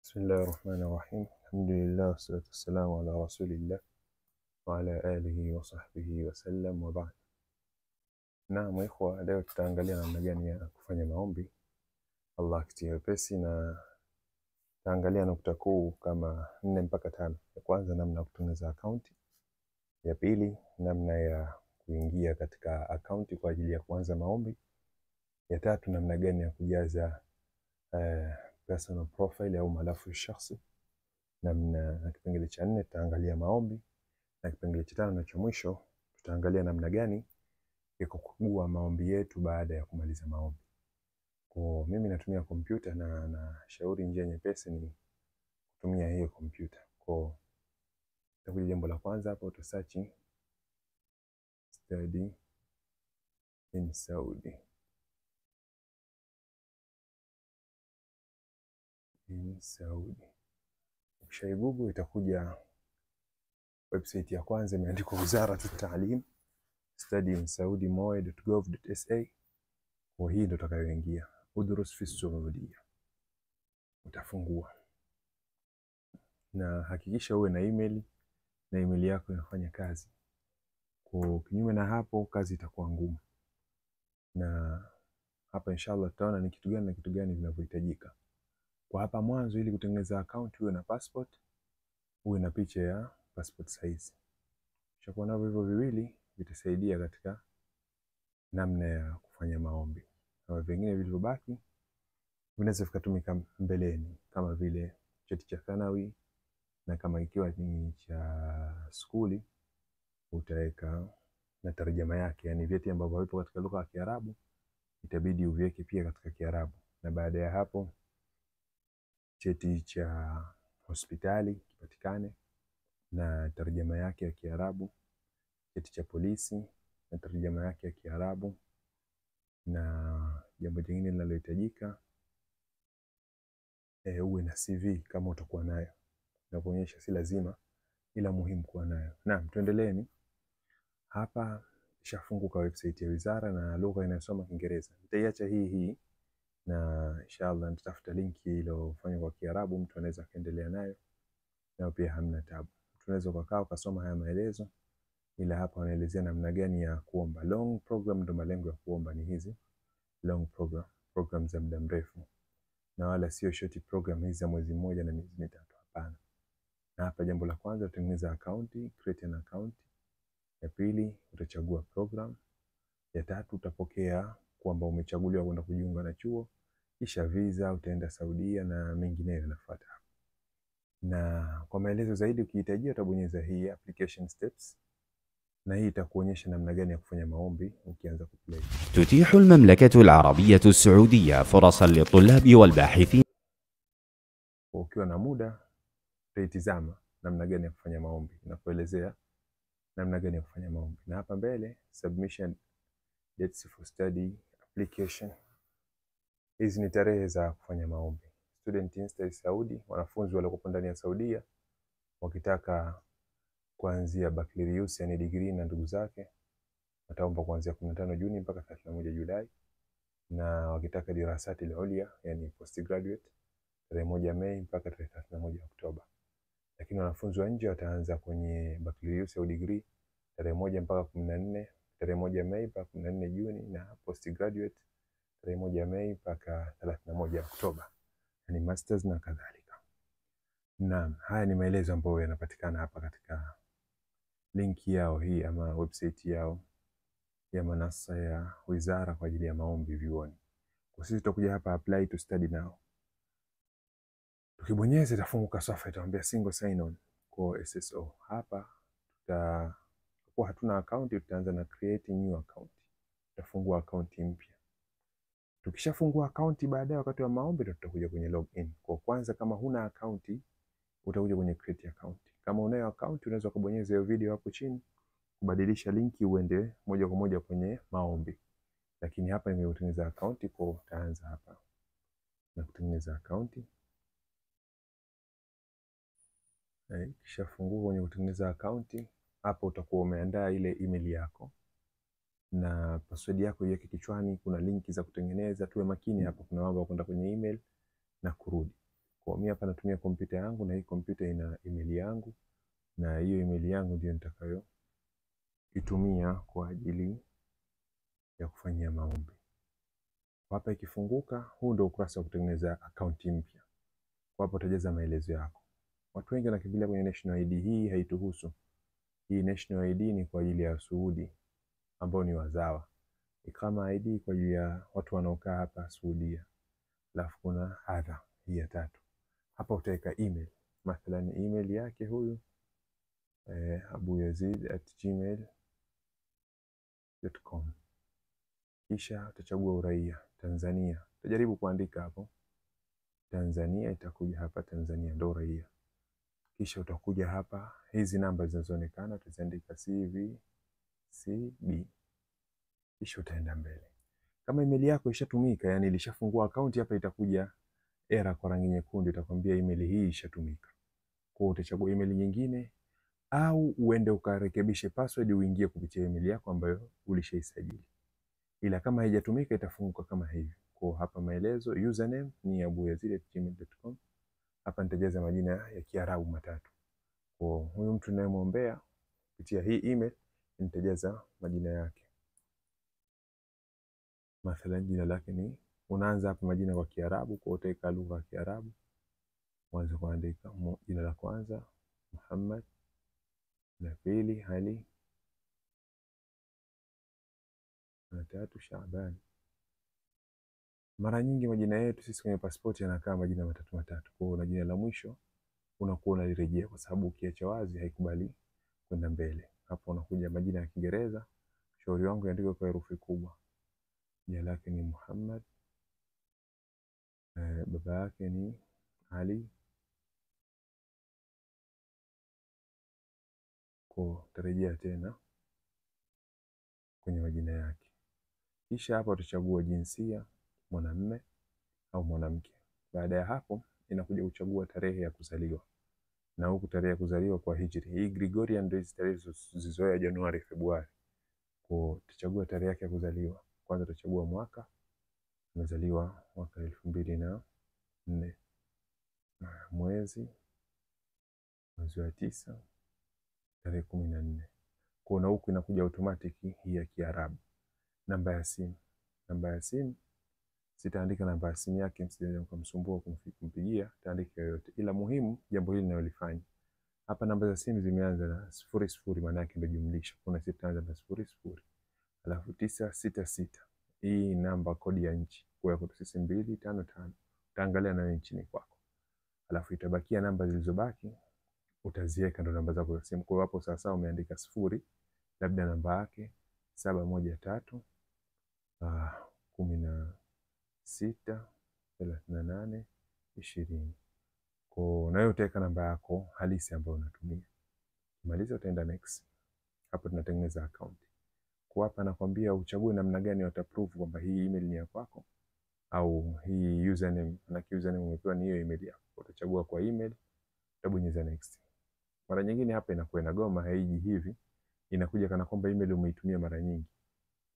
بسم الله الرحمن الرحيم. الحمد لله والصلاة والسلام على رسول الله وعلى آله وصحبه وسلم وبعد. Naam ikhwa, leo tutaangalia namna gani ya kufanya maombi Allah akitia wepesi, na tutaangalia nukta kuu kama 4 mpaka 5. Ya kwanza, namna ya kutengeneza akaunti. Ya pili, namna ya kuingia katika akaunti kwa ajili ya kuanza maombi. Ya tatu, namna gani ya kujaza personal profile au malafu shakhsi. Na kipengele cha 4 tutaangalia maombi, na kipengele cha 5 na cha mwisho tutaangalia namna gani ya kukagua maombi yetu baada ya kumaliza maombi. Kwa mimi natumia kompyuta na shauri njia nyepesi ni kutumia hiyo kompyuta. Kwa takuja jambo la kwanza hapo utasearch study in Saudi. Ukisha Google itakuja website ya kwanza imeandikwa Wizaratu Taalim, study in Saudi moe.gov.sa. Kwa hii ndio utakayoingia, udrus fi Saudia. Utafungua na hakikisha uwe na email na email yako inafanya kazi. Kwa kinyume na hapo kazi itakuwa ngumu. Na hapa inshallah tutaona ni kitu gani na kitu gani vinavyohitajika. Kwa hapa mwanzo, ili kutengeneza account uwe na passport, uwe na picha ya passport size. Ukishakuwa navyo hivyo viwili vitasaidia katika namna ya kufanya maombi. Na vingine vilivyobaki vinaweza vikatumika mbeleni, kama vile cheti cha thanawi, na kama ikiwa ni cha skuli utaweka na tarjama yake, yani vyeti ambavyo vipo katika lugha ya Kiarabu itabidi uviweke pia katika Kiarabu. Na baada ya hapo cheti cha hospitali kipatikane na tarjama yake ya Kiarabu, cheti cha polisi na tarjama yake ya Kiarabu. Na jambo jingine linalohitajika uwe na CV kama utakuwa nayo, na kuonyesha si lazima ila muhimu kuwa nayo. Naam, tuendeleeni. Hapa ishafunguka website ya wizara na lugha inayosoma Kiingereza. Nitaiacha hii na inshallah nitafuta linki iliyofanywa kwa Kiarabu, mtu anaweza kaendelea nayo na pia hamna tabu. Tunaweza kukaa ukasoma haya maelezo, ila hapa wanaelezea namna gani ya kuomba. Long program ndo malengo ya kuomba ni hizi long program za muda mrefu, na wala sio short program hizi za mwezi mmoja na miezi mitatu, hapana. Na hapa jambo la kwanza utengeneza account, create an account. Ya pili utachagua program. Ya tatu utapokea kwamba umechaguliwa kwenda kujiunga na chuo, kisha visa, utaenda Saudia na mengineyo yanafuata. Na kwa maelezo zaidi ukihitajia utabonyeza hii application steps, na hii itakuonyesha namna gani ya kufanya maombi ukianza kuplay. تتيح المملكة العربية السعودية فرصا للطلاب والباحثين. Ukiwa na muda utaitizama namna gani ya kufanya maombi na kuelezea namna gani ya kufanya maombi. Na hapa mbele submission dates for study application. Hizi ni tarehe za kufanya maombi. Student in Saudi, wanafunzi waliokuwa ndani ya Saudia wakitaka kuanzia baccalaureate yani degree na ndugu zake wataomba kuanzia 15 Juni mpaka 31 Julai, na wakitaka dirasati al-ulia yani postgraduate tarehe 1 Mei mpaka tarehe 31 Oktoba. Lakini wanafunzi wa nje wataanza kwenye baccalaureate au degree tarehe 1 mpaka 14, tarehe 1 Mei mpaka 14 Juni, na postgraduate tarehe 1 Mei mpaka 31 Oktoba, yani masters na kadhalika. Naam, haya ni maelezo ambayo yanapatikana hapa katika linki yao hii ama website yao ya manasa ya wizara kwa ajili ya maombi vyuoni. Kwa sisi tutakuja hapa apply to study now. Tukibonyeza itafunguka safa itaambia single sign on kwa SSO. Hapa kwa hatuna account, tutaanza na create new account. Tutafungua account mpya. Tukishafungua account, baadaye wakati wa maombi tutakuja kwenye login. Kwa kwanza, kama huna account utakuja kwenye create account. Kama unayo account unaweza kubonyeza hiyo video hapo chini kubadilisha linki uende moja kwa moja kwenye maombi. Lakini hapa nimeutengeneza account, kwa utaanza hapa na kutengeneza account. Kisha fungua kwenye kutengeneza account, hapo utakuwa umeandaa ile email yako na password yako iweke kichwani. Kuna linki za kutengeneza, tuwe makini hapa, kuna mambo kwenda kwenye email na kurudi. Kwa mimi hapa natumia kompyuta yangu, na hii kompyuta ina email yangu, na hiyo email yangu ndio nitakayo itumia kwa ajili ya kufanyia maombi. Hapa ikifunguka, huu ndio ukurasa wa kutengeneza akaunti mpya. Hapo utajaza maelezo yako. Watu wengi wanakimbilia kwenye National ID. Hii haituhusu. Hii National ID ni kwa ajili ya Saudi ambao ni wazawa. Ikama ID kwa ajili ya watu wanaokaa hapa Saudia. Alafu kuna hadha hii ya tatu. Hapa utaweka email. Mathalan email yake huyu abuyazid@gmail.com. Kisha utachagua uraia Tanzania. Utajaribu kuandika hapo Tanzania, itakuja hapa Tanzania ndo uraia. Kisha utakuja hapa, hizi namba zinazoonekana utaziandika CVCB. Kisha utaenda mbele. Kama email yako ishatumika, yani ilishafungua akaunti, hapa itakuja error kwa rangi nyekundu, itakwambia email hii ishatumika. Kwa hiyo utachagua email nyingine au uende ukarekebishe password uingie kupitia email yako ambayo ulishaisajili. Ila kama haijatumika itafunguka kama hivi. Kwa hapa maelezo, username ni abuyazid@gmail.com. Hapa nitajaza majina ya Kiarabu matatu. Kwa huyu mtu ninayemwombea kupitia hii email nitajaza majina yake. Mathalan jina lake ni, unaanza hapa majina kwa Kiarabu, kwa utaweka lugha ya Kiarabu. Mwanzo kuandika jina la kwanza Muhammad, la pili Ali, la tatu Shaaban. Mara nyingi majina yetu sisi kwenye pasipoti yanakaa majina matatu matatu. Kwa hiyo jina la mwisho unakuwa unalirejea, kwa sababu ukiacha wazi haikubali kwenda mbele. Hapo unakuja majina ya Kiingereza. Shauri wangu yaandikwe kwa herufi kubwa. Jina lake ni Muhammad, baba yake ni Ali. Kwa tarejea tena kwenye majina yake. Kisha hapa utachagua jinsia, mwanamume au mwanamke. Baada ya hapo inakuja kuchagua tarehe ya kuzaliwa. Na huku tarehe ya kuzaliwa kwa Hijri. Hii Gregorian ndio tarehe zilizozoea Januari, Februari. Kwa utachagua tarehe yake ya kuzaliwa. Kwanza utachagua mwaka. Amezaliwa mwaka 2004. Mwezi wa 9 tarehe 14. Kwa na huku inakuja automatic hii ya Kiarabu. Namba ya simu. Namba ya simu sitaandika namba ya simu yake, msije mkamsumbua kumpigia, taandika yoyote. Ila muhimu jambo hili ninalolifanya. Hapa namba za simu zimeanza na 00, maana yake ndio jumlisha. Kuna sitaanza na 00. Alafu 966. Hii namba kodi ya nchi. Kwa hiyo sisi 255. Utaangalia na nchi kwako. Alafu itabakia namba zilizobaki utaziweka ndo namba zako za simu. Kwa hapo sasa umeandika 0, labda namba yake 713 16 38 20. Kwa nayo utaweka namba yako halisi ambayo unatumia. Maliza utaenda next. Hapo tunatengeneza account. Kwa hapa nakwambia uchague namna gani wataprove kwamba hii email ni ya kwako au hii username, na username umepewa ni hiyo email yako. Utachagua kwa email, utabonyeza next. Mara nyingine hapa inakuwa inagoma, haiji hivi. Inakuja kana kwamba email umeitumia mara nyingi.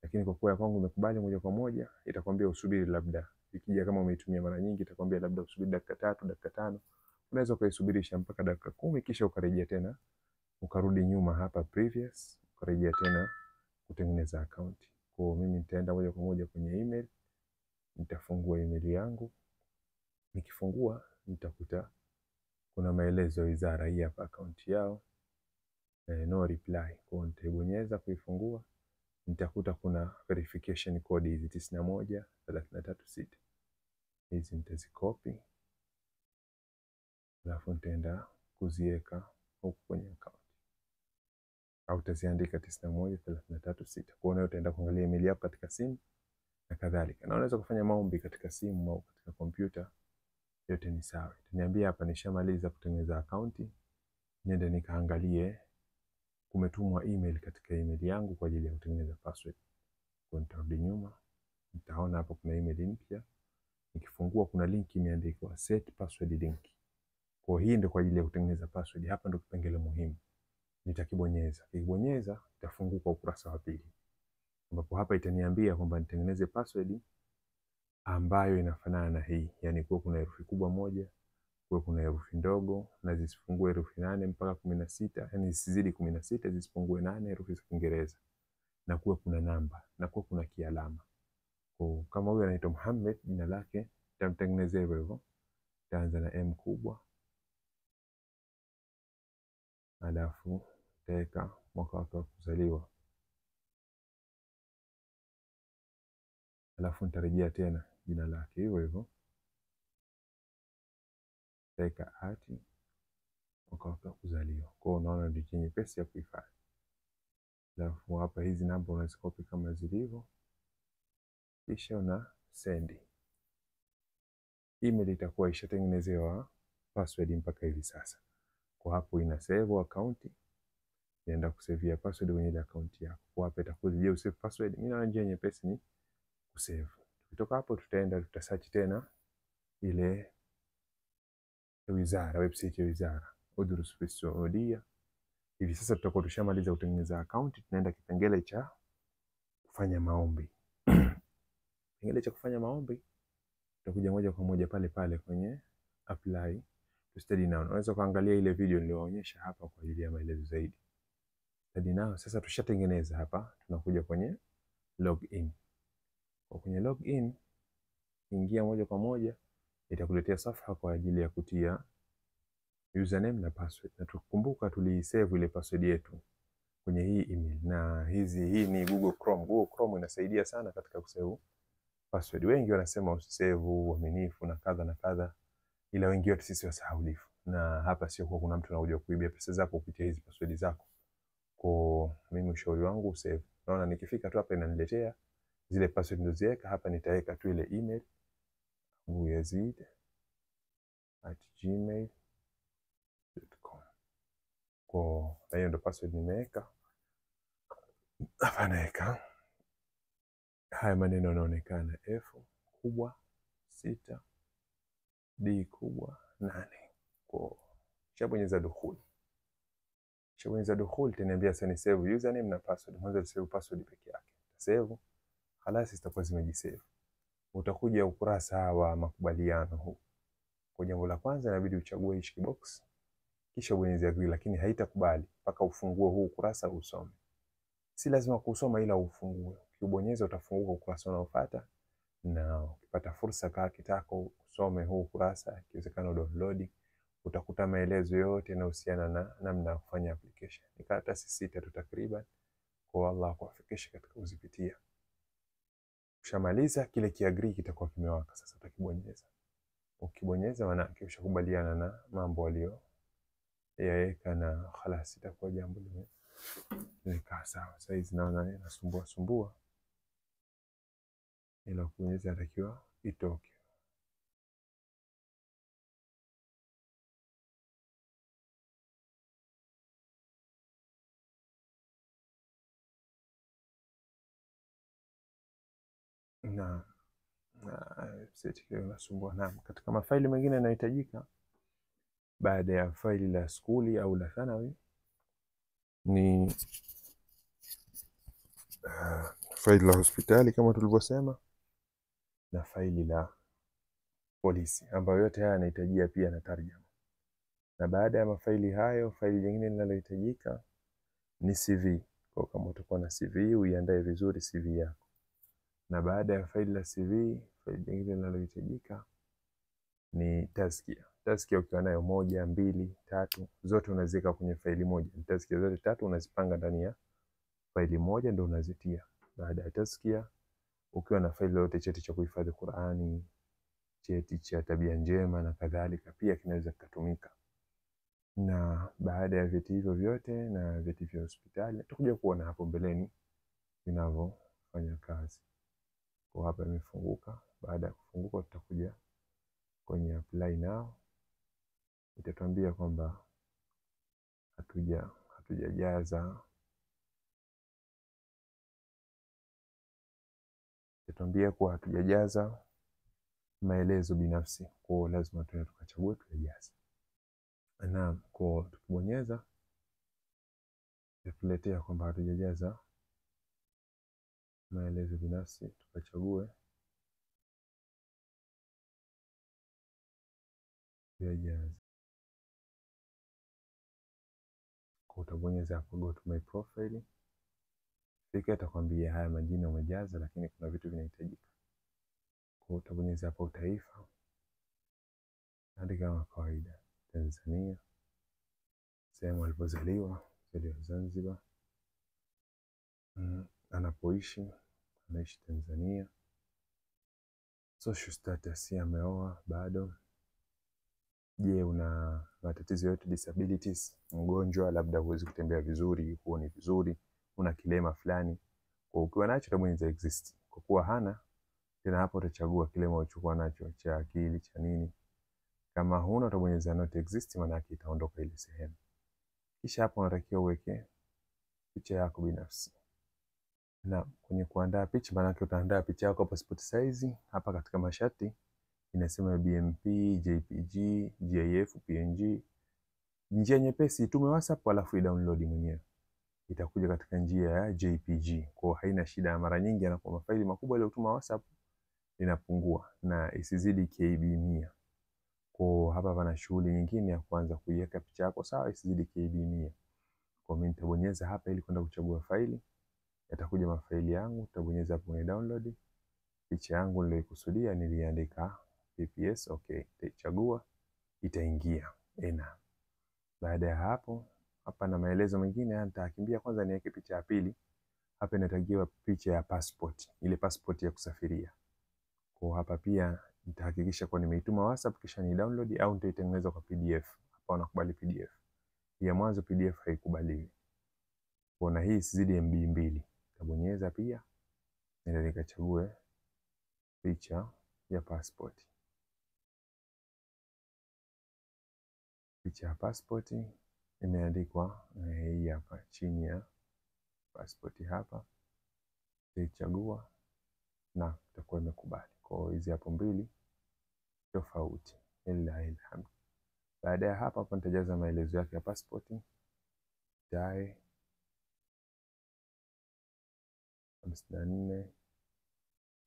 Lakini kwa kuwa ya kwangu umekubali moja kwa moja, itakwambia usubiri labda. Ikija kama umeitumia mara nyingi itakwambia labda usubiri dakika 3, dakika 5. Unaweza kuisubirisha mpaka dakika 10 kisha ukarejea tena. Ukarudi nyuma hapa previous, ukarejea tena kutengeneza account. Kwa mimi nitaenda moja kwa moja kwenye email. Nitafungua email yangu. Nikifungua nitakuta kuna maelezo ya wizara hii hapa account yao. No reply. Kwa nitaibonyeza kuifungua. Nitakuta kuna verification code hizi 91336. Hizi nitazikopi. Alafu nitaenda kuziweka huku kwenye account. Au utaziandika 91336. Kwa hiyo utaenda kuangalia email yako katika simu na kadhalika. Na unaweza kufanya maombi katika simu au katika kompyuta. Yote ni sawa. Niambia hapa nishamaliza kutengeneza account. Niende nikaangalie kumetumwa email katika email yangu kwa ajili ya kutengeneza password. Kwa nitarudi nyuma. Nitaona hapo kuna email mpya. Nikifungua kuna link imeandikwa set password link. Kwa hii ndio kwa ajili ya kutengeneza password. Hapa ndio kipengele muhimu. Nitakibonyeza. Nikibonyeza itafunguka ukurasa wa pili. Ambapo hapa itaniambia kwamba nitengeneze password ambayo inafanana na hii. Yaani kwa kuna herufi kubwa moja, kuwe kuna herufi ndogo na zisipungue herufi 8 mpaka 16, yani zisizidi 16, zisipungue 8 herufi za Kiingereza, na kuwe kuna namba na kuwe kuna kialama. Kwa kama huyu anaitwa Muhammad, jina lake tutamtengenezea hivyo hivyo, taanza na M kubwa, alafu taweka mwaka wake wa kuzaliwa, alafu nitarejea tena jina lake hivyo hivyo, taweka ati mwaka wake wa kuzaliwa. Kwa hiyo unaona ndio nyepesi ya kuhifadhi. Alafu hapa hizi namba unazikopi kama zilivyo, kisha una send. Email itakuwa ishatengenezewa password mpaka hivi sasa. Kwa hapo ina save account, inaenda kusavea password kwenye ile account yako. Kwa hapo itakuwa je, usave password? Mimi naona njia nyepesi ni kusave. Kutoka hapo tutaenda tutasearch tena ile wizara, website ya wizara Udurus fi Saudia. Hivi sasa tutakuwa tushamaliza kutengeneza account, tunaenda kipengele cha kufanya maombi. Kipengele cha kufanya maombi tutakuja moja kwa moja pale pale kwenye apply to study now. Unaweza kuangalia ile video niliyoonyesha hapa kwa ajili ya maelezo zaidi. Study now sasa tushatengeneza hapa, tunakuja kwenye login. Kwa kwenye login, ingia moja kwa moja, itakuletea safha kwa ajili ya kutia username na password. Na tukumbuka tulisave ile password yetu kwenye hii email, na hii ni Google Chrome. Google Chrome inasaidia sana katika kusave password. Wengi wanasema usisave, uaminifu na kadha na kadha, ila wengi wetu sisi wasahaulifu, na hapa sio kwa kuna mtu anakuja kuibia pesa zako kupitia hizi password zako. Kwa mimi ushauri wangu usave. Naona nikifika tu hapa inaniletea zile password nilizoziweka hapa, nitaweka tu ile email yazid@gmail.com. Kwa hiyo ndo password nimeweka hapa, naweka haya maneno yanaonekana: F kubwa 6 D kubwa 8. Kwa shabonyeza dukhul. Shabonyeza dukhul, taniambia sasa ni save username na password. Mwanzo ni save password peke yake. Save, halasi zitakuwa zimejisave. Utakuja ukurasa wa makubaliano huu. Kwa jambo la kwanza inabidi uchague hichi box, kisha ubonyeze agree, lakini haitakubali mpaka ufungue huu ukurasa usome. Si lazima kusoma, ila ufungue. Ukibonyeza utafunguka ukurasa unaofuata, na ukipata fursa kaa kitako usome huu ukurasa, ikiwezekana download, utakuta maelezo yote yanayohusiana na namna ya kufanya application. Ni karatasi 6 tu takriban, kwa Allah kuwafikisha katika kuzipitia. Ukishamaliza kile kiagree kitakuwa kimewaka. Sasa utakibonyeza. Ukibonyeza maana yake ushakubaliana na mambo aliyo yaweka, na khalas itakuwa jambo limekaa sawa. Sasa hizi naona inasumbua, ila kubonyeza inatakiwa itoke. Na website hiyo inasumbua. Na katika mafaili mengine yanayohitajika baada ya faili la skuli au la thanawi ni faili la hospitali kama tulivyosema, na faili la polisi, ambayo yote haya yanahitajia pia na tarjama. Na baada ya mafaili hayo, faili jingine linalohitajika ni CV. Kwa kama utakuwa na CV, uiandae vizuri CV yako. Na baada ya faili la CV, faili jingine linalohitajika ni tazkia. Tazkia ukiwa nayo 1, 2, 3 zote unaziweka kwenye faili moja. Tazkia zote 3 unazipanga ndani ya faili moja, ndio unazitia. Baada ya tazkia, ukiwa na faili yote, cheti cha kuhifadhi Qur'ani, cheti cha tabia njema na kadhalika, pia kinaweza kutumika. Na baada ya vyeti hivyo vyote na vyeti vya hospitali, tutakuja kuona hapo mbeleni vinavyofanya kazi. Kwa hapa imefunguka. Baada ya kufunguka, tutakuja kwenye apply now. Itatuambia kwamba hatujajaza. Itatuambia kuwa hatujajaza maelezo binafsi, kwa lazima tuende tukachague tujaze. Na kwa tukibonyeza itakuletea kwamba hatujajaza maelezo binafsi, tukachague kuyajaza. Kwa utabonyeza hapo go to my profile. Fika itakwambia haya majina umejaza, lakini kuna vitu vinahitajika. Kwa utabonyeza hapo taifa. Andika kama kawaida Tanzania. Sehemu alipozaliwa, Zanzibar. Anapoishi, anaishi Tanzania. Social status, ameoa bado. Je, una matatizo yote, disabilities, mgonjwa, labda huwezi kutembea vizuri, huoni vizuri, una kilema fulani. Kwa ukiwa nacho utabonyeza exist. Kwa kuwa hana, tena hapo utachagua kilema ulichokuwa nacho cha akili cha nini. Kama huna utabonyeza not exist, maana yake itaondoka ile sehemu. Kisha hapo unatakiwa uweke picha yako binafsi. Na kwenye kuandaa picha, maana yake utaandaa picha yako passport size. Hapa katika masharti inasema BMP, JPG, GIF, PNG. Njia nyepesi, tume WhatsApp alafu i-download mwenyewe. Itakuja katika njia ya JPG. Kwa haina shida, mara nyingi anakuwa mafaili makubwa ile utuma WhatsApp inapungua na isizidi KB 100. Kwa hapa pana shughuli nyingine ya kuanza kuiweka picha yako sawa isizidi KB 100. Kwa mimi nitabonyeza hapa ili kwenda kuchagua faili. Yatakuja mafaili yangu, utabonyeza hapo kwenye download. Picha yangu niliyokusudia niliandika PPS, okay, itachagua, itaingia. Baada ya hapo, hapa na maelezo mengine nitakimbia kwanza niweke picha ya pili. Hapa inatakiwa picha ya passport, ile passport ya kusafiria. Kwa hapa pia nitahakikisha kwa nimeituma WhatsApp kisha ni download au nitaitengeneza kwa PDF. Hapa unakubali PDF. Ya mwanzo PDF haikubaliwi. Kwa hii isizidi MB 2. Tabonyeza pia ndio nikachague picha ya passport. Picha ya passport imeandikwa hii hapa chini ya passport hapa. Nitachagua na itakuwa imekubali. Kwa hizi hapo mbili tofauti. Ilhamd. Baada ya hapa nitajaza maelezo yake ya passport. Tarehe 54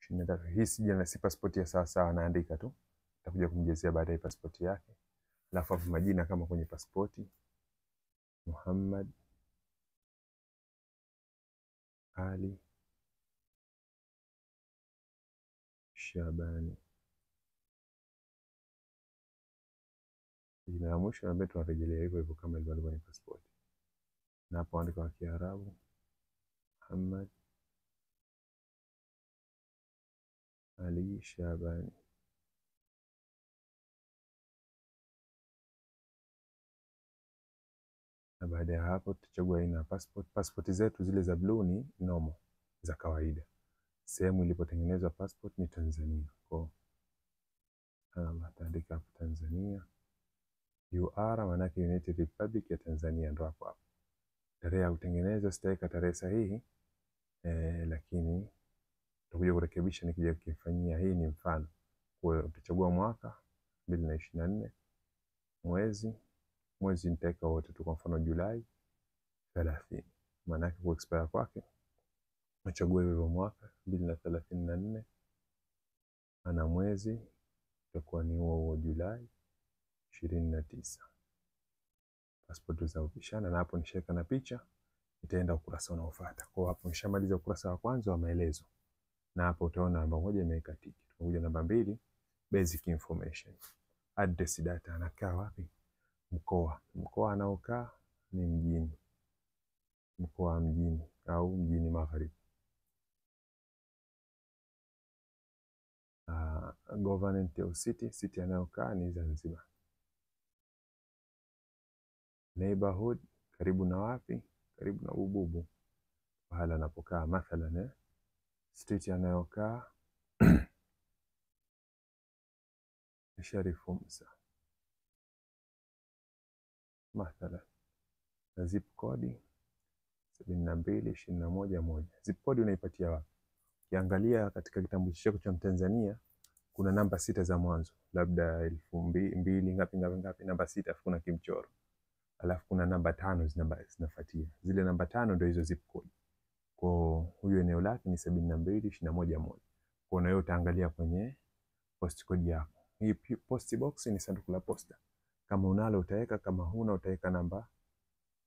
23. Hii si passport ya sawa sawa, naandika tu. Nitakuja kumjazia baadaye passport yake. Alafu hapo majina kama kwenye pasipoti. Muhammad Ali Shabani. Jina la mwisho ambaye tunarejelea hivyo hivyo kama ilivyo kwenye pasipoti. Na hapo andika kwa Kiarabu Muhammad Ali Shabani. Na baada ya hapo tutachagua aina ya passport. Passport zetu zile za blue ni normal, za kawaida. Sehemu ilipotengenezwa passport ni Tanzania. Kwa ataandika hapo Tanzania. UR maana yake United Republic ya Tanzania, ndo hapo hapo. Tarehe ya kutengenezwa sitaweka tarehe sahihi, lakini tutakuja kurekebisha nikija kufanyia. Hii ni mfano. Kwa hiyo utachagua mwaka 2024, mwezi nitaweka wote tu, kwa mfano Julai 30. Maana yake kwa expire kwake nachagua hivyo mwaka 2034 ana mwezi utakuwa ni huo Julai 29. Passport za upishana, na hapo nishaweka na picha. Nitaenda ukurasa unaofuata. Kwa hapo nishamaliza ukurasa wa kwanza wa maelezo. Na hapo utaona namba 1 imeweka tiki. Tunakuja namba 2, basic information. Address data, anakaa wapi? Mkoa. Mkoa anaokaa ni mjini. Mkoa mjini au mjini Magharibi. Government au city anayokaa ni Zanzibar. Neighborhood, karibu na wapi? Karibu na Ububu. Pahala anapokaa mathalan street anayokaa Sharifu Musa mathalan. Na zip code 72211. Zip code unaipatia wapi? Ukiangalia katika kitambulisho chako cha Tanzania kuna namba 6 za mwanzo, labda 2000 ngapi, namba 6 afu kuna kimchoro. Alafu kuna namba 5 zinafuatia. Zile namba 5 ndio hizo zip code. Kwa huyo eneo lake ni 72211. Kwa hiyo utaangalia kwenye post code yako. Hii post box ni sanduku la posta. Kama unalo utaweka, kama huna utaweka namba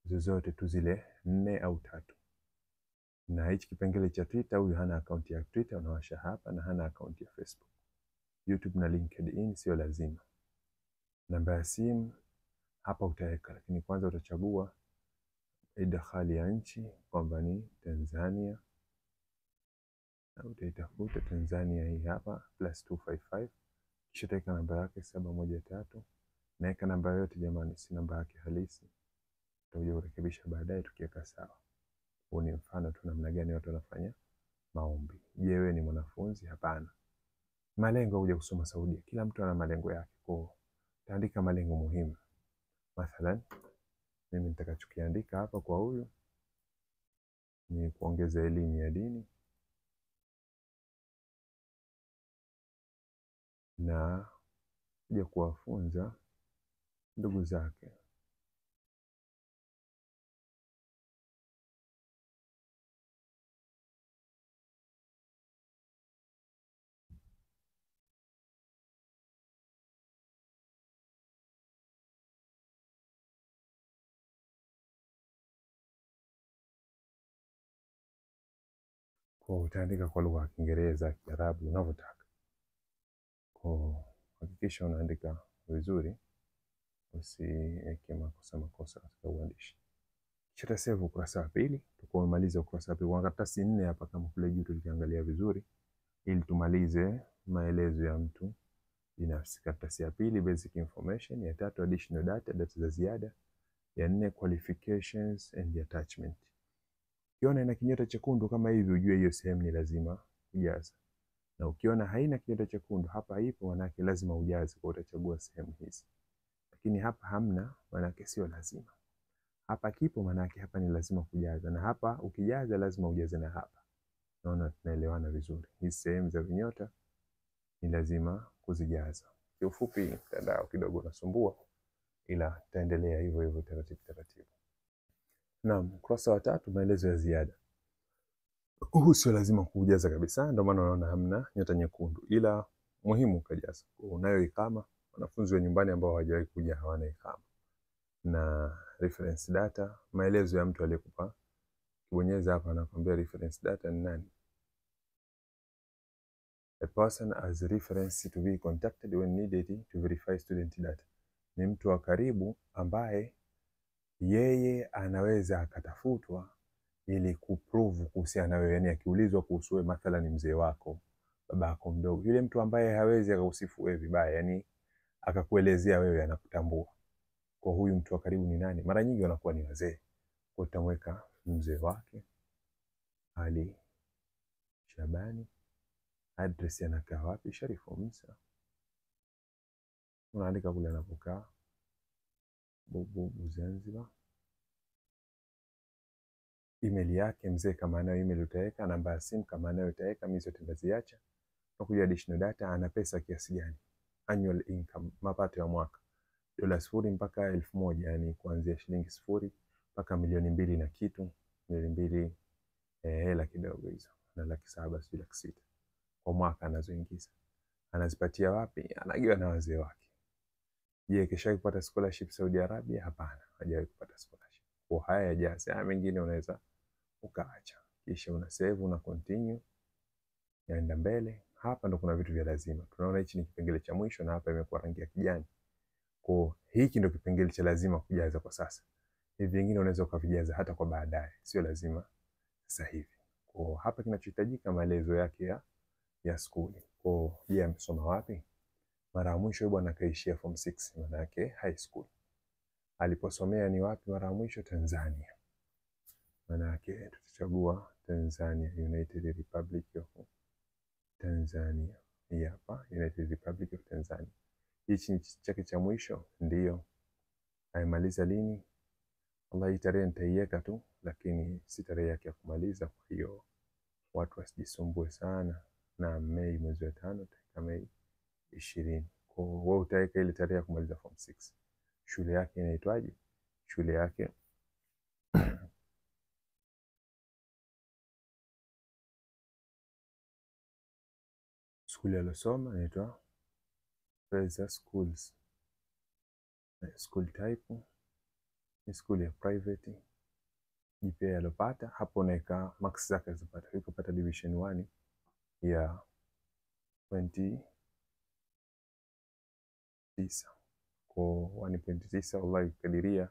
zozote tu zile 4 au 3. Na hichi kipengele cha Twitter, huyu hana account ya Twitter, unawasha hapa, na hana account ya Facebook. YouTube na LinkedIn sio lazima. Namba ya simu hapa utaweka, lakini kwanza utachagua idkhali ya nchi kwamba ni Tanzania, na utaitafuta Tanzania hii hapa +255, kisha utaweka namba yake 713. Naweka namba yote jamani, si namba yake halisi, tutakuja kurekebisha baadaye tukiweka sawa. Huu ni mfano tu namna gani watu wanafanya maombi. Je, wewe ni mwanafunzi? Hapana. Malengo kuja kusoma Saudia, kila mtu ana malengo yake, kwa utaandika malengo muhimu. Mathalan mimi nitakachokiandika hapa kwa huyu ni kuongeza elimu ya dini na kuja kuwafunza ndugu zake. Kwa utaandika kwa lugha ya Kiingereza, Kiarabu, unavyotaka. Kwa hakikisha unaandika vizuri, usiweke makosa katika uandishi. Kisha save ukurasa wa pili. Tukimaliza ukurasa wa pili, kwa karatasi 4 hapa kama kule juu tuliangalia vizuri, ili tumalize maelezo ya mtu binafsi. Karatasi ya pili basic information, ya 3 additional data, data za ziada, ya 4 qualifications and attachment. Ukiona ina kinyota chekundu kama hivi, ujue hiyo sehemu ni lazima ujaze. Na ukiona haina kinyota chekundu, hapa haipo, manake lazima ujaze, kwa utachagua sehemu hizi. Lakini hapa hamna, manake sio lazima. Hapa kipo, manake hapa ni lazima kujaza, na hapa ukijaza lazima ujaze na hapa. Naona tunaelewana vizuri. Hizi sehemu za vinyota ni lazima kuzijaza. Kwa ufupi, mtandao kidogo unasumbua, ila taendelea hivyo hivyo taratibu. Naam, ukurasa wa 3, maelezo ya ziada. Huu sio lazima kujaza kabisa, ndio maana unaona hamna nyota nyekundu, ila muhimu kujaza. Unayo ikama, wanafunzi wa nyumbani ambao hawajawahi kuja hawana ikama. Na reference data, maelezo ya mtu aliyekupa. Kibonyeza hapa anakuambia reference data ni nani. A person as a reference to be contacted when needed to verify student data. Ni mtu wa karibu ambaye yeye anaweza akatafutwa ili kuprove kuhusiana na wewe. Yani akiulizwa kuhusu wewe, mathalan mzee wako, babako mdogo, yule mtu ambaye hawezi akakusifu wewe vibaya, yani akakuelezea wewe, anakutambua. Kwa huyu mtu wa karibu ni nani? Mara nyingi wanakuwa ni wazee. Kwa utamweka mzee wake Ali Shabani, address anakaa wapi, Sharifu Musa, unaandika kule anapokaa, Bubu Zanzibar. Email yake mzee kama anayo email utaweka, namba ya simu kama anayo utaweka, mimi zote ndaziacha. Tunakuja additional data, ana pesa kiasi gani, annual income, mapato ya mwaka, $0 mpaka 1000, yani kuanzia shilingi 0 mpaka $2 na kitu, $2 hela kidogo hizo, na $700 sio $600 kwa mwaka anazoingiza. Anazipatia wapi? Anagiwa na wazee wake. Je, kisha kupata scholarship Saudi Arabia? Hapana, hajawahi kupata scholarship. Kwa haya yajaze, haya mengine unaweza ukaacha. Kisha una save, una continue, yaenda mbele. Hapa ndo kuna vitu vya lazima. Tunaona hichi ni kipengele cha mwisho, na hapa imekuwa rangi ya kijani. Kwa hiki ndo kipengele cha lazima kujaza kwa sasa. Hivi vingine unaweza ukavijaza hata kwa baadaye, sio lazima sasa hivi. Kwa hapa kinachohitajika maelezo yake ya skuli. Kwa yeye amesoma wapi? Mara ya mwisho bwana kaishia form 6, maana yake high school. Aliposomea ni wapi mara ya mwisho? Tanzania. Maana yake tutachagua Tanzania, United Republic of Tanzania. Hii hapa United Republic of Tanzania. Hichi ni chake cha mwisho, ndio. Aimaliza lini? Wallahi tarehe nitaiweka tu, lakini si tarehe yake ya kumaliza, kwa hiyo watu wasijisumbue sana. Na Mei, mwezi wa 5, Mei 20. Kwa wewe utaweka ile tarehe ya kumaliza form 6. Shule yake inaitwaje? Shule yake shule aliyosoma inaitwa Further schools. School type ni school ya private. GPA alopata hapo unaweka marks zake zipata. Ukipata division 1 ya 29 kwa 1.9, wallahi kadiria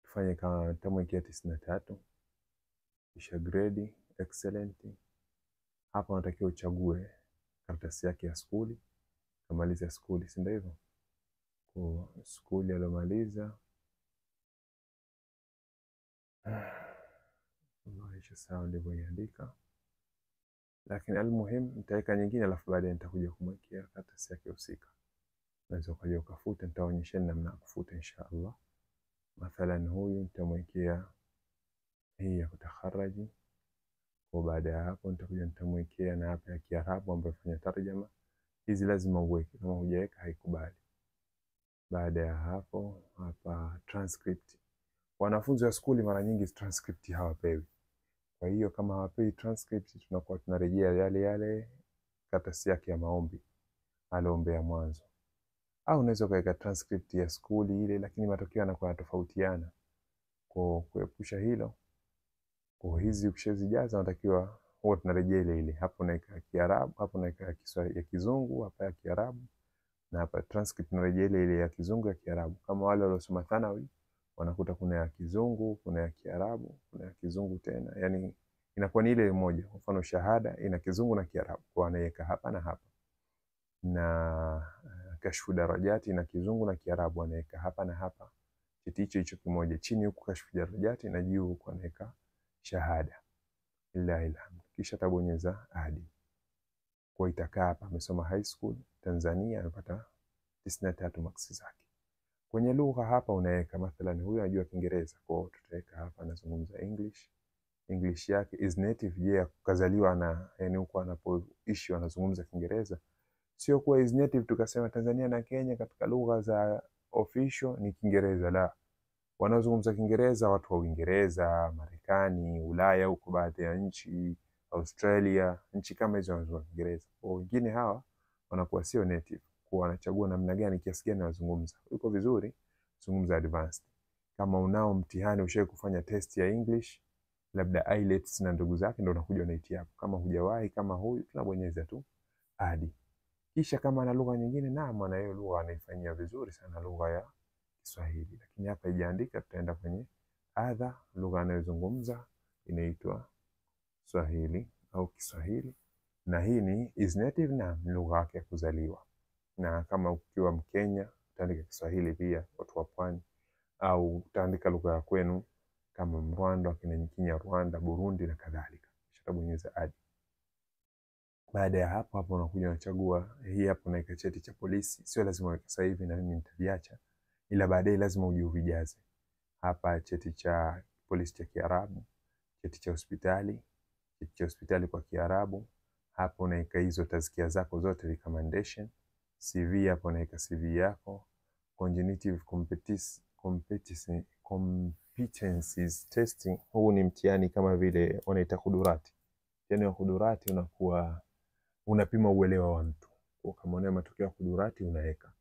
tufanye kama tamwekea 93, kisha grade excellent. Hapa unatakiwa uchague karatasi yake ya skuli, kamaliza skuli, si ndio hivyo? Kwa skuli alomaliza maisha sawa, ndivyo iandika, lakini almuhim nitaweka nyingine, alafu baadaye nitakuja kumwekea karatasi yake husika. Unaweza kuja ukafuta, nitaonyesheni namna ya kufuta inshallah. Mathalan huyu nitamwekea hii ya kutakharaji, kwa baada ya hapo nitakuja nitamwekea na hapa ya Kiarabu ambayo fanya tarjama. Hizi lazima uweke, kama hujaweka haikubali. Baada ya hapo hapa transcript. Wanafunzi wa skuli mara nyingi transcript hawapewi. Kwa hiyo kama hawapewi transcript, tunakuwa tunarejea yale karatasi yake ya maombi aloombea mwanzo. Au unaweza kuweka transcript ya skuli ile, lakini matokeo yanakuwa yanatofautiana. Kwa kuepusha hilo, kwa hizi ukishazijaza unatakiwa huwa tunarejea ile ile. Hapo naweka Kiarabu, hapo naweka Kiswahili ya Kizungu, hapa ya Kiarabu, na hapa transcript tunarejea ile ile ya Kizungu ya Kiarabu. Kama wale waliosoma thanawi wanakuta kuna ya Kizungu, kuna ya Kiarabu, kuna ya Kizungu tena. Yani inakuwa ni ile moja. Kwa mfano shahada ina Kizungu na Kiarabu, kwa anaweka hapa na hapa. Na kashfu darajati ina Kizungu na Kiarabu, anaweka hapa na hapa. Cheti hicho kimoja. Chini huko kashfu darajati na juu huko anaweka shahada. Lillahi alhamd. Kisha tabonyeza adi. Kwa itakaa hapa amesoma high school Tanzania, amepata 93 marks zake. Kwenye lugha hapa unaweka mathalan huyu anajua Kiingereza, kwa tutaweka hapa anazungumza English. English yake is native, je, kazaliwa na yani huko anapoishi anazungumza Kiingereza. Sio kuwa is native tukasema Tanzania na Kenya katika lugha za official ni Kiingereza, la. Wanaozungumza Kiingereza watu wa Uingereza, Marekani, Ulaya huko, baadhi ya nchi, Australia, nchi kama hizo wanazungumza Kiingereza. Kwa wengine hawa wanakuwa sio native, kwa wanachagua namna gani, kiasi gani wanazungumza. Uko vizuri, zungumza advanced. Kama unao mtihani ushawahi kufanya test ya English, labda IELTS na ndugu zake, ndio unakuja unaitia hapo. Kama hujawahi, kama huyu, tunabonyeza tu adi. Kisha kama ana lugha nyingine, naam, ana hiyo lugha anaifanyia vizuri sana, lugha ya Kiswahili. Lakini hapa haijaandika, tutaenda kwenye adha, lugha anayozungumza inaitwa Swahili au Kiswahili. Na hii ni is native, na lugha yake ya kuzaliwa. Na kama ukiwa Mkenya utaandika Kiswahili pia, watu wa pwani, au utaandika lugha ya kwenu kama Mrwanda, Kenya, Rwanda, Burundi na kadhalika. Kisha tabonyeza adi. Baada ya hapo unakuja unachagua hii hapo, na cheti cha polisi. Sio lazima uweke sasa hivi, na mimi nitaviacha, ila baadaye lazima uje uvijaze. Hapa cheti cha polisi cha Kiarabu, cheti cha hospitali kwa Kiarabu. Hapo unaweka hizo tazkia zako zote, recommendation, CV. Hapo unaweka CV yako, cognitive competencies testing. Huu ni mtihani kama vile wanaita hudurati. Yaani hudurati unakuwa unapima uelewa wa mtu. Kwa kama una matokeo ya hudurati unaweka.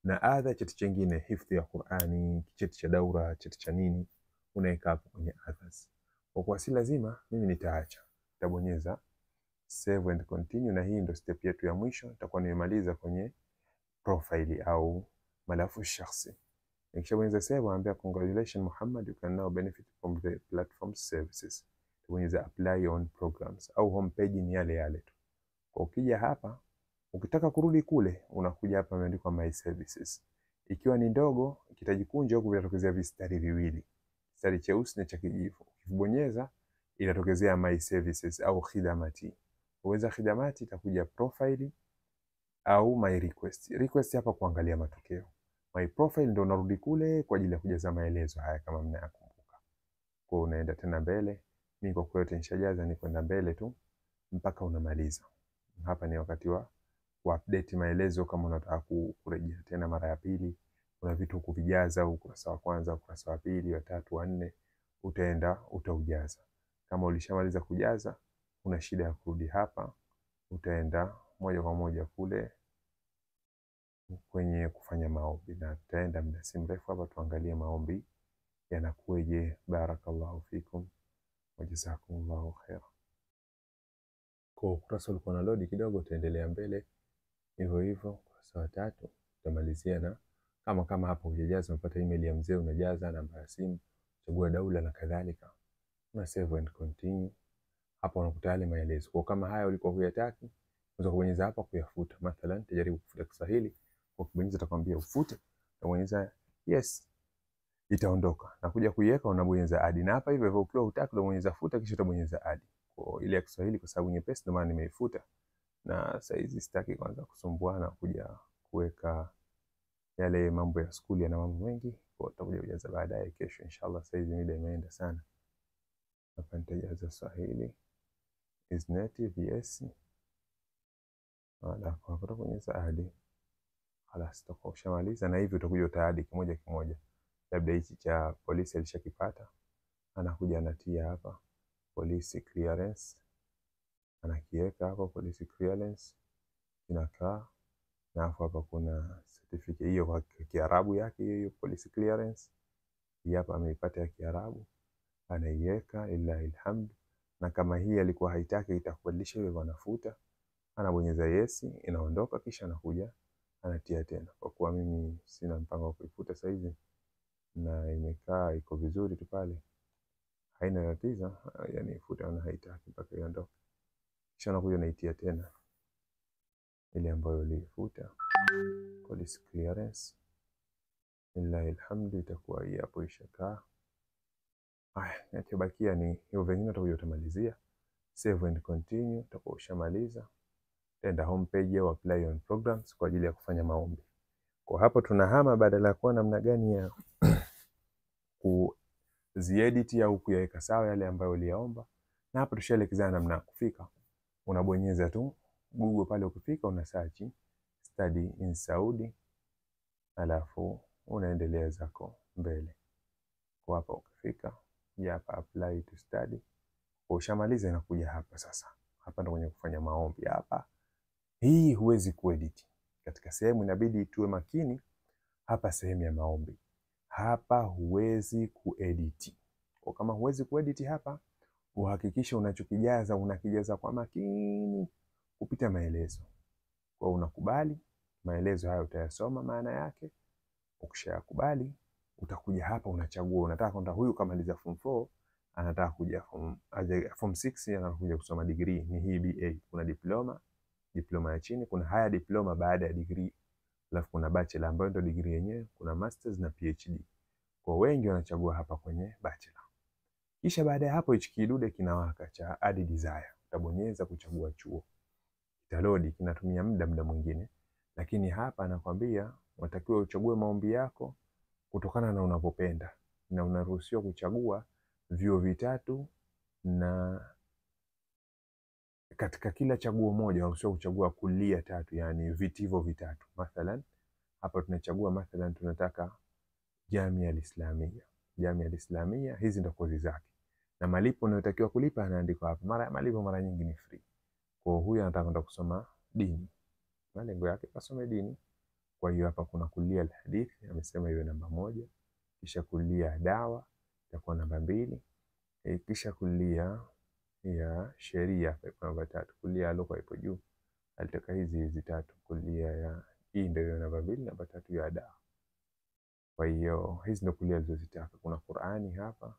Na adha, cheti chingine, hifdhi ya Qur'ani, cheti cha daura, cheti cha nini, unaweka hapo kwenye others. Kwa si lazima, mimi nitaacha. Nitabonyeza save and continue, na hii ndio step yetu ya mwisho. Nitakuwa nimemaliza kwenye profile au malafu shakhsi. Nikishabonyeza save, anambia congratulations Muhammad, you can now benefit from the platform services. Tabonyeza apply on programs, au homepage ni yale yale tu. Kwa ukija hapa, ukitaka kurudi kule, unakuja hapa imeandikwa my services. Ikiwa ni ndogo, kitajikunja huko, vitatokezea vistari viwili. Kistari cheusi na cha kijivu. Ukibonyeza itatokezea my services au khidamati. Uweza khidamati itakuja profile au my request. Request hapa kuangalia matokeo. My profile ndio unarudi kule kwa ajili ya kujaza maelezo haya kama mnayakumbuka. Kwa unaenda tena mbele. Mimi kwa kweli nishajaza, ni kwenda mbele tu mpaka unamaliza. Hapa ni wakati wa update maelezo. Kama unataka kurejea tena mara ya pili, kuna vitu kuvijaza, ukurasa wa kwanza, ukurasa wa pili, wa tatu, wa nne, utaenda utaujaza. Kama ulishamaliza kujaza, una shida ya kurudi hapa, utaenda moja kwa moja kule kwenye kufanya maombi, na tutaenda muda si mrefu hapa tuangalie maombi yanakueje. Barakallahu fikum wa jazakumullahu khaira. Kwa ukurasa ulikuwa na load kidogo, tuendelea mbele hivyo hivyo. Ukurasa wa 3 tutamalizia na kama hapo hujajaza, unapata email ya mzee, unajaza namba ya simu, chagua daula na kadhalika, una save and continue. Hapa unakuta yale maelezo. Kwa kama haya ulikuwa huyataki, unaweza kubonyeza hapa kuyafuta. Mathalan tajaribu kufuta Kiswahili, kwa kubonyeza itakwambia ufute, unabonyeza yes, itaondoka. Na kuja kuiweka unabonyeza add, na hapa hivyo hivyo ukiwa hutaki unabonyeza futa, kisha utabonyeza add. Kwa ile ya Kiswahili kwa sababu nyepesi ndio maana nimeifuta, na saizi sitaki kwanza kusumbuana kuja kuweka yale mambo ya skuli yana mambo mengi, kwa tutakuja kujaza baadaye kesho inshallah. Saizi mida imeenda sana. Hapa nitajaza Swahili is native, yes. Wala kwa kubonyeza add, halas tutakuwa ushamaliza, na hivi utakuja utaadi kimoja kimoja. Labda hichi cha polisi alishakipata, anakuja anatia hapa police clearance, anakiweka hapa police clearance inakaa, na hapa kuna certificate hiyo kwa Kiarabu yake, hiyo police clearance hii hapa ameipata ya Kiarabu, anaiweka illa ilhamd. Na kama hii alikuwa haitaki itakubadilisha hiyo, anafuta, anabonyeza yes, inaondoka, kisha anakuja anatia tena. Kwa kuwa mimi sina mpango wa kuifuta sasa hivi na imekaa iko vizuri tu pale, haina tatizo, yani ifuta na haitaki mpaka iondoke, kisha anakuja naitia tena ile ambayo uliifuta police clearance illa ilhamd, itakuwa hii hapo ishakaa. Haya, yakibakia ni hiyo vingine utakuja utamalizia save and continue, utakuwa ushamaliza. Tenda home page au apply on programs kwa ajili ya kufanya maombi. Kwa hapo tunahama, badala ya kuwa namna gani ya kuziedit au kuyaweka sawa yale ambayo uliyaomba, na hapo tushaelekezana namna ya kufika. Unabonyeza tu Google pale, ukifika una search study in Saudi, alafu unaendelea zako mbele. Kwa hapa ukifika hapa apply to study, kwa ushamaliza inakuja hapa sasa. Hapa ndio kwenye kufanya maombi hapa. Hii huwezi kuedit. Katika sehemu inabidi tuwe makini hapa, sehemu ya maombi. Hapa huwezi kuedit. Kwa kama huwezi kuedit hapa, uhakikishe unachokijaza unakijaza kwa makini kupita maelezo. Kwa unakubali maelezo hayo, utayasoma maana yake. Ukishayakubali utakuja hapa unachagua, unataka kwenda huyu kamaliza form 4, anataka kuja form 6, anakuja kusoma degree, ni hii BA. Kuna diploma ya chini, kuna higher diploma baada ya degree, alafu kuna bachelor ambayo ndio degree yenyewe, kuna masters na PhD. Kwa wengi wanachagua hapa kwenye bachelor. Kisha baada ya hapo hichi kidude kinawaka cha add desire, utabonyeza kuchagua chuo. Kitalodi, kinatumia muda mwingine, lakini hapa anakwambia unatakiwa uchague maombi yako kutokana na unavyopenda, na unaruhusiwa kuchagua vyuo vitatu, na katika kila chaguo moja unaruhusiwa kuchagua kulia 3, yani vitivo vitatu. Mathalan hapa tunachagua, mathalan tunataka Jamia al-Islamia. Jamia al-Islamia, hizi ndio kozi zake, na malipo unayotakiwa kulipa anaandikwa hapa. Malipo mara nyingi ni free. Kwa huyu anataka kwenda kusoma dini, malengo yake kasome dini. Kwa hiyo hapa kuna kulia al-Hadith, amesema iwe namba 1, kisha kulia dawa itakuwa namba 2, kisha kulia ya sheria kwa namba 3, kulia lugha ipo juu, alitaka hizi 3, kulia ya hii ndio namba 2, namba 3 ya dawa. Kwa hiyo hizi ndio kulia alizozitaka. Kuna Qur'ani hapa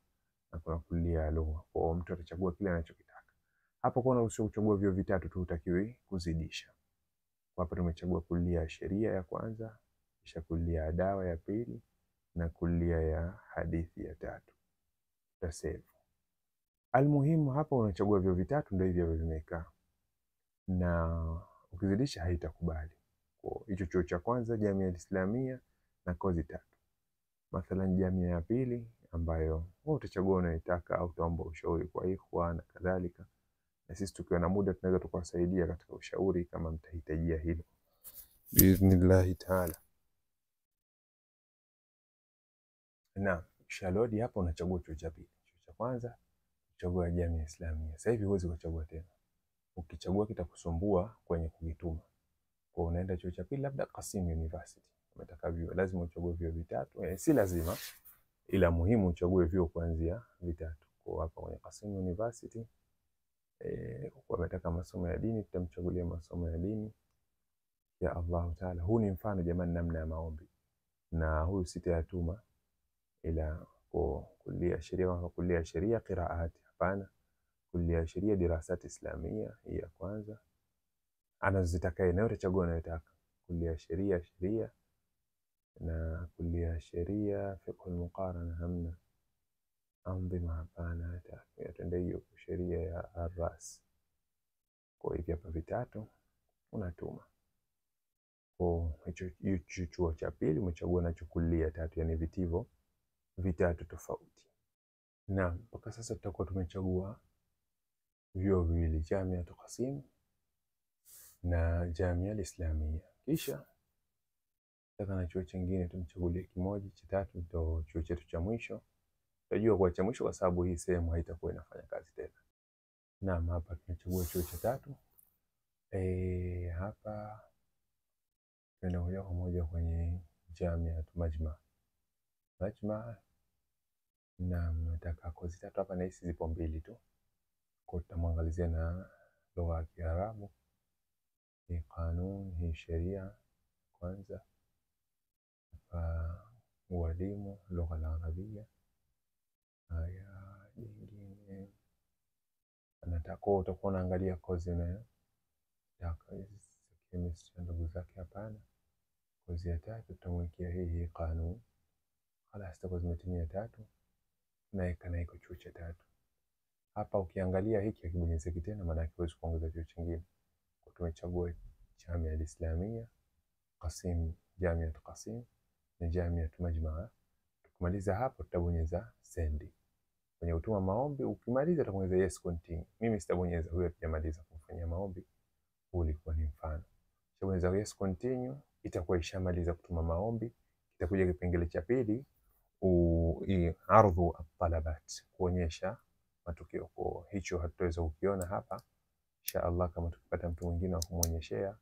na kuna kulia lugha. Kwa mtu atachagua kile anachokitaka. Hapo kwa unaruhusiwa kuchagua vyuo vitatu tu, utakiwi kuzidisha. Kwa hapa tumechagua kulia sheria ya kwanza, kisha kulia dawa ya pili, na kulia ya hadithi ya 3. Tutasave. Almuhimu hapa unachagua vyuo vitatu, ndio hivyo vimekaa, na ukizidisha haitakubali. Kwa hicho chuo cha kwanza Jamia al-Islamia na kozi 3. Mathalan Jamia ya pili ambayo wewe utachagua unayotaka, au utaomba ushauri kwa ikhwa na kadhalika, na sisi tukiwa na muda tunaweza tukawasaidia katika ushauri kama mtahitajia hilo biidhnillah taala. Na shalodi hapo unachagua chuo cha pili. Chuo cha kwanza chagua Jamia Islamia. Sasa hivi huwezi kuchagua tena. Ukichagua kitakusumbua kwenye kujituma. Kwa unaenda chuo cha pili labda Qasim University, umetaka vyuo, lazima uchague vyuo vitatu. Si lazima, ila muhimu uchague vyuo kuanzia vitatu. Kwa hapa kwenye Qasim University kwa umetaka masomo ya dini, tutamchagulia masomo ya dini ya Allah Taala. Huu ni mfano jamani, namna ya maombi, na huyu sitayatuma ila kwa kulia sheria, kwa kulia sheria qiraati, hapana, kulia sheria dirasati islamia, hii ya kwanza. Anazitaka eneo utachagua unayotaka, kulia sheria na kulia sheria fiqh al-muqarana, hamna anzima, hapana, atende hiyo sheria ya arras. Kwa hivyo hapa vitatu unatuma. Kwa hicho chuo cha pili umechagua nacho kulia tatu, yani vitivo vitatu tofauti. Na mpaka sasa tutakuwa tumechagua vyuo viwili, Jamia Qasim na Jamia Islamia. Kisha sasa na chuo kingine tumchagulie kimoja cha tatu, ndio chuo chetu cha mwisho. Tunajua kwa cha mwisho kwa sababu hii sehemu haitakuwa inafanya kazi tena. Naam, hapa tunachagua chuo cha tatu. Hapa tunaenda moja kwa moja kwenye Jamia Majma. Na nataka kozi tatu hapa, na hizi zipo mbili tu. Kwa tutamwangalizia na lugha ya Kiarabu, hii kanuni, hii sheria kwanza, ualimu, lugha ya Arabia. Haya, nyingine nataka utakuwa unaangalia kozi na chemistry ndugu zake, hapana. Kozi ya tatu tutamwekea hii kanuni. Halas, tutakuwa zimetimia tatu, na iko chuo cha tatu. Hapa ukiangalia hiki akibonyezeki tena, maana yake huwezi kuongeza chuo kingine. Kwa tumechagua Jamia Islamia Qasim, Jamia Qasim na Jamia Majmaa. Tukimaliza hapo tutabonyeza send kwenye utuma maombi. Ukimaliza utabonyeza yes continue. Mimi sitabonyeza, huyo hajamaliza kumfanyia maombi, ulikuwa ni mfano. Utabonyeza yes continue, itakuwa ishamaliza kutuma maombi. Itakuja kipengele cha pili, ardhu at-talabat, kuonyesha matokeo. Kwa hicho hatutaweza kukiona hapa, insha Allah kama tukipata mtu mwingine wa kumuonyeshea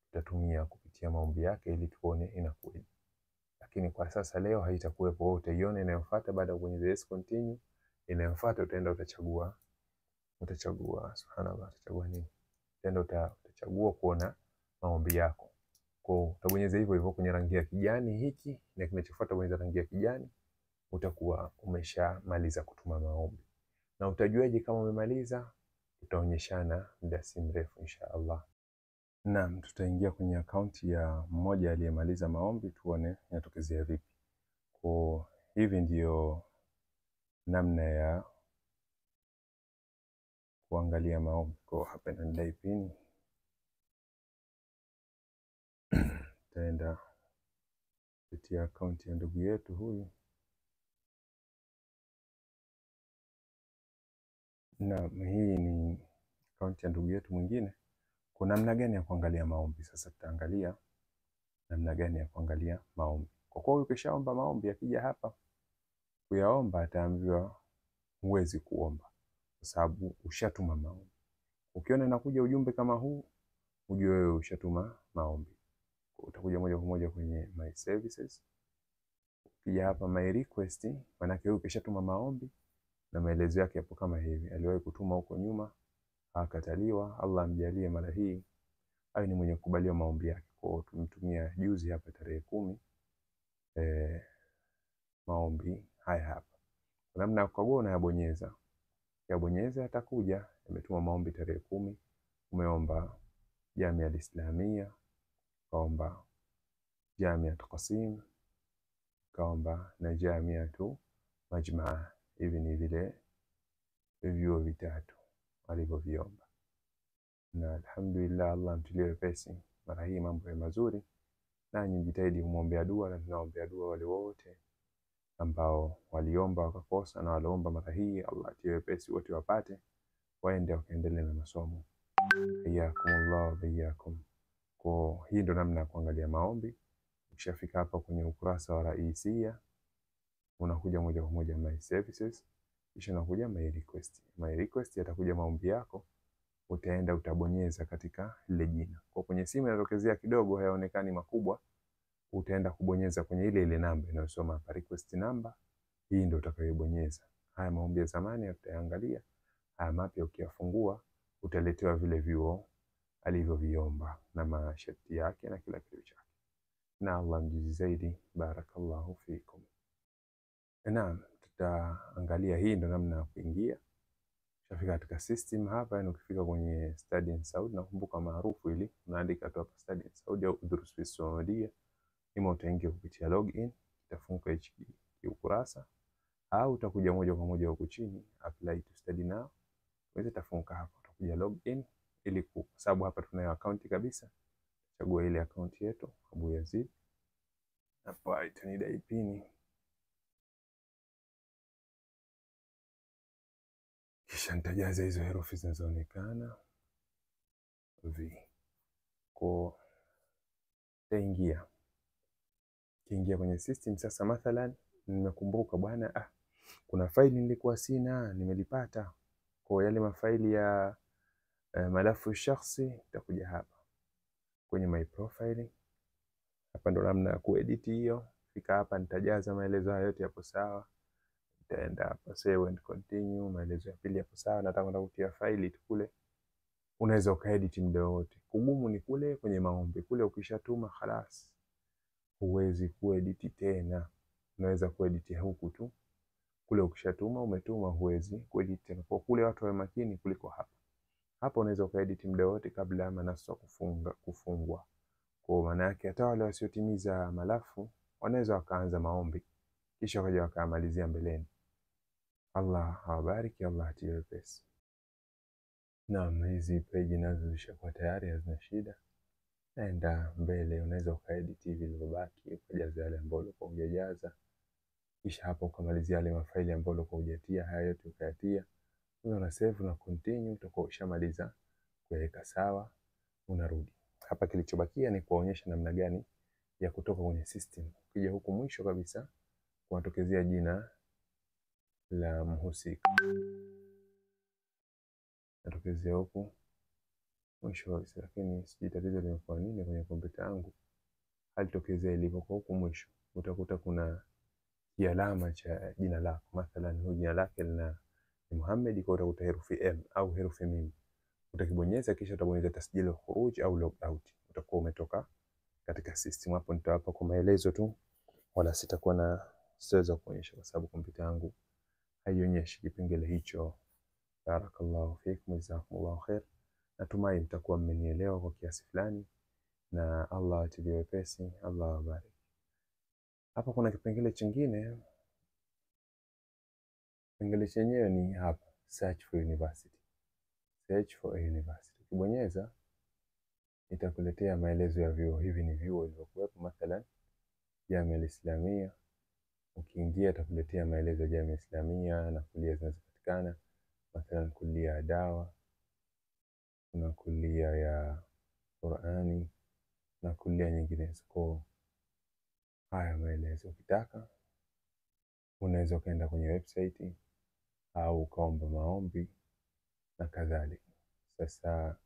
tutatumia kupitia maombi yake ili tuone inakuwa. Lakini kwa sasa leo haitakuwepo. Wewe utaiona inayofuata baada ya kubonyeza yes continue. Inayofuata utaenda utachagua subhanallah, utachagua nini? Utaenda utachagua kuona maombi yako. Kwa utabonyeza hivyo hivyo kwenye rangi ya kijani hiki, na kinachofuata bonyeza rangi ya kijani, utakuwa umeshamaliza kutuma maombi. Na utajuaje kama umemaliza? Tutaonyeshana muda si mrefu insha Allah. Naam, tutaingia kwenye akaunti ya mmoja aliyemaliza maombi tuone inatokezea vipi. Kwa hivi ndio namna ya kuangalia maombi. Kwa hapa ndai pin, tutaenda kupitia akaunti ya ndugu yetu huyu. Na hii ni akaunti ya ndugu yetu mwingine. Kuna namna gani ya kuangalia maombi? Sasa tutaangalia namna gani ya kuangalia maombi. Kwa kuwa ukishaomba maombi, akija hapa kuyaomba ataambiwa huwezi kuomba kwa sababu ushatuma maombi. Ukiona inakuja ujumbe kama huu, ujue wewe ushatuma maombi. Utakuja moja kwa moja kwenye my services. Ukija hapa my request, maana yake wewe ukishatuma maombi na maelezo yake hapo kama hivi. Aliwahi kutuma huko nyuma akataliwa, Allah amjalie mara hii awe ni mwenye kukubaliwa maombi yake. Kwa tumtumia juzi hapa tarehe 10 maombi haya hapa. Kwa namna ya kukagua unayabonyeza. Yabonyeza atakuja, ametuma maombi tarehe 10, umeomba Jamia Islamia, kaomba Jamia Qasim, kaomba na Jamia Majmaa. Hivi ni vile vyuo vitatu alivyoviomba. Na alhamdulillah, Allah mtilie wepesi mara hii, mambo ya mazuri. Na njitahidi kumwombea dua, na tunaombea dua wale wote ambao waliomba wakakosa, na waliomba mara hii Allah atie wepesi wote wapate, waende wakaendelea na masomo. Iyakumullah wa iyakum. Kwa hii ndo namna ya kuangalia maombi. Ukishafika hapa kwenye ukurasa wa raisia, unakuja moja kwa moja my services, kisha unakuja my request. My request yatakuja maombi yako, utaenda utabonyeza katika lile jina. Kwa kwenye simu inatokezea kidogo hayaonekani makubwa, utaenda kubonyeza kwenye ile ile namba inayosoma hapa request number, hii ndio utakayobonyeza. Haya maombi ya zamani utayaangalia, haya mapya ukiyafungua utaletewa vile vyuo alivyoviomba na masharti yake na kila kitu chake. Na Allah mjuzi zaidi. Barakallahu fikum. Naam, tutaangalia hii ndo namna ya kuingia. Utafika katika system hapa, yani ukifika kwenye Study in Saudi, nakumbuka maarufu ili unaandika tu hapa Study in Saudi au Durus fi Saudia, ima utaingia kupitia login, itafunguka hichi ukurasa, au utakuja moja kwa moja huku chini apply to study now, wewe utafunguka hapa, utakuja login ili kwa sababu hapa tunayo account kabisa, chagua ile account yetu Abu Yazid, hapa itanidai pini, kisha nitajaza hizo herufi zinazoonekana kwa taingia kiingia kwenye system. Sasa mathalan nimekumbuka bwana, kuna faili nilikuwa sina, nimelipata. Kwa yale mafaili ya malafu shakhsi, nitakuja hapa kwenye my profile. Hapa ndo namna ya kuedit hiyo. Fika hapa nitajaza maelezo hayo yote yapo sawa. Nitaenda hapa save and continue, maelezo ya pili yapo sawa. Nataka kwenda kutia faili kule. Unaweza ukaedit muda wote. Kugumu ni kule kwenye maombi. Kule ukishatuma khalas, huwezi kuedit tena. Unaweza kuedit huku tu. Kule ukishatuma umetuma, huwezi kuedit tena. Kwa kule watu wa makini kuliko hapa. Hapa unaweza ukaedit muda wote kabla manaswa kufungwa. Kwa maana yake hata wale wasiotimiza malafu wanaweza wakaanza maombi kisha waje wakamalizia mbeleni. Allah awabariki, Allah atie wepesi. Naam, hizi page nazo zishakuwa tayari, hazina shida. Naenda mbele, unaweza ukaedit hivi vilivyobaki, ukajaza yale ambayo ulikuwa hujajaza. Kisha hapo ukamalizia yale mafaili ambayo ulikuwa hujatia, haya yote ukayatia. Una save na continue, utakuwa ushamaliza kuweka sawa, unarudi. Hapa kilichobakia ni kuonyesha namna gani ya kutoka kwenye system. Ukija huku mwisho kabisa kunatokezea jina la mhusika. Natokezea huku mwisho kabisa, lakini sijui tatizo limekuwa nini kwenye kompyuta yangu. Halitokezea ilivyokuwa huku mwisho. Utakuta kuna kialama cha jina lako. Mathalan huyu jina lake ni Muhammad, kwa utakuta herufi M au herufi mim. Utakibonyeza kisha utabonyeza tasjil khuruj au log out. Utakuwa umetoka katika system. Hapo nitawapa kwa maelezo tu, wala sitakuwa na siweza kuonyesha kwa sababu kompyuta yangu haionyeshi kipengele hicho. Barakallahu fikum, jazakumullahu khair. Natumai mtakuwa mmenielewa kwa kiasi fulani, na Allah atilie wepesi. Allah wabariki. Hapa kuna kipengele chingine. Kipengele chenyewe ni hapa, search for university. Search for a university. Ukibonyeza itakuletea maelezo ya vyuo. Hivi ni vyuo vilivyokuwepo, mathalan Jamia al-Islamia. Ukiingia itakuletea maelezo ya Jamia al-Islamia na kulia zinazopatikana, mathalan kulia ya dawa, kuna kulia ya Qur'ani na kulia nyinginezo. Kwa haya maelezo ukitaka unaweza ukaenda kwenye website au ukaomba maombi na kadhalika. Sasa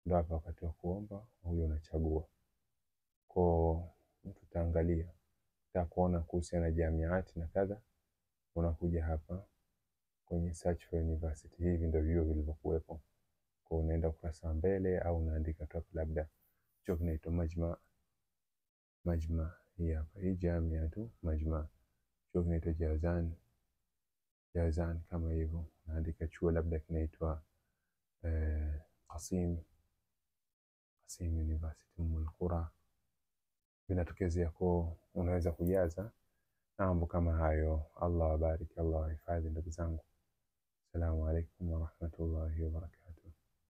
ndio hapa wakati wa kuomba, huyo unachagua. Kwa tutaangalia, tutakuona kuhusiana na jamiati na kadha, unakuja hapa kwenye search for university. Hivi ndio vyuo vilivyokuwepo. Kwa unaenda ukurasa mbele au unaandika tu labda chuo kinaitwa Majma hii hapa, hii Jamia tu Majma. Chuo kinaitwa Jazan kama hivyo. Unaandika chuo labda kinaitwa Qasim University Mulqura, vinatokezea. Kwa unaweza kujaza mambo kama hayo. Allah wabariki, Allah wahifadhi ndugu zangu. Assalamu alaikum warahmatullahi wabarakatuh.